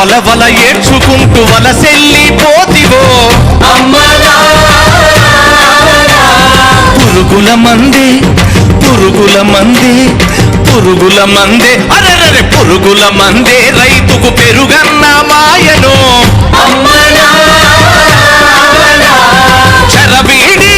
వల వల ఏడ్చుకుంటూ వలసెల్లి పోతివో పురుగుల మందే పురుగుల మందే పురుగుల మందే అరెరే పురుగుల మందే రైతుకు పెరుగన్న మాయను చెరబీడి